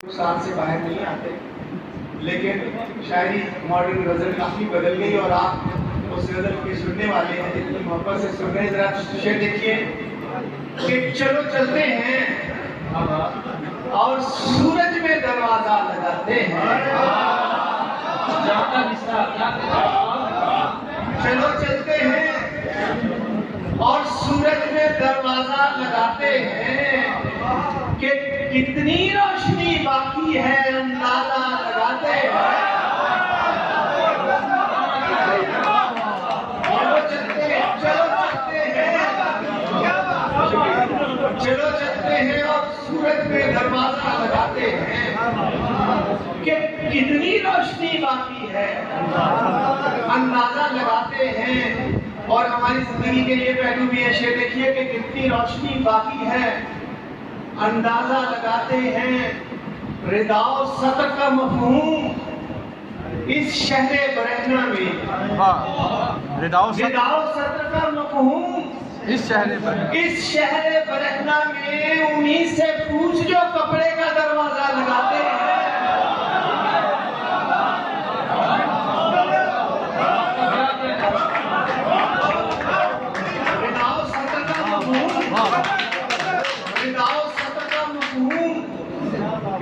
साल से बाहर नहीं आते, लेकिन शायरी मॉडर्न गजल काफी बदल गई और आप उस गजल के सुनने वाले हैं जितनी मोहब्बत से सुन रहे हैं। जरा शेर देखिए कि चलो चलते हैं और सूरज में दरवाजा लगाते हैं। चलो चलते हैं और सूरज में दरवाजा लगाते हैं कि कितनी रोशनी बाकी है अंदाजा लगाते हैं। चलो चलते हैं और सूरज में दरवाजा लगाते हैं कि कितनी रोशनी बाकी है अंदाजा लगाते हैं। और हमारी जिंदगी के लिए पहलू भी है। शेर देखिए कि कितनी रोशनी बाकी है अंदाजा लगाते हैं। रिदाओ सतर का मफहूम इस शहरे बरहना में, रिदाओ सतर का मफहूम इस शहरे बरहना में उन्हीं से पूछ जो कपड़े का दरवाजा लगाते हैं।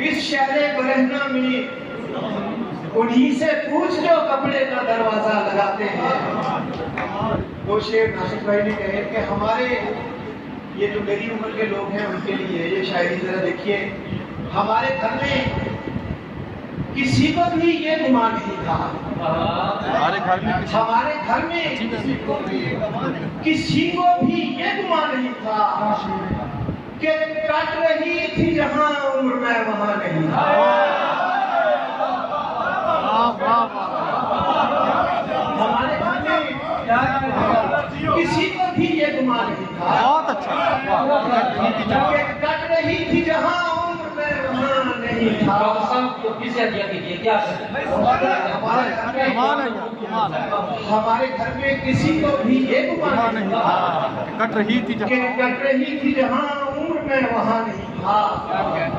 इस शहरे बरहना में उन्हीं से पूछ जो कपड़े का दरवाजा लगाते हैं। तो शेर नासिक भाई ने कहे कि हमारे ये जो मेरी उम्र के लोग हैं उनके लिए ये शायरी जरा देखिए। हमारे घर में किसी को भी ये गुमान नहीं था, हमारे घर में किसी को भी ये गुमान नहीं था कि कट रही थी जहां उम्र में वहां नहीं था। हमारे घर में किसी को भी ये गुमान नहीं था, बहुत अच्छा, कि कट रही थी जहां उम्र में वहां नहीं था। हमारे घर में किसी को भी ये गुमान नहीं था, कट रही थी जहां में वहां नहीं था।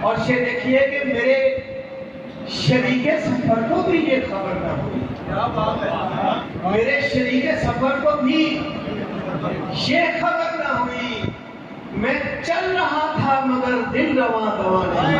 और ये देखिए कि मेरे शरीके सफर को भी ये खबर ना हुई, मेरे शरीके सफर को भी ये खबर ना हुई। मैं चल रहा था मगर दिल रवां दवा नहीं।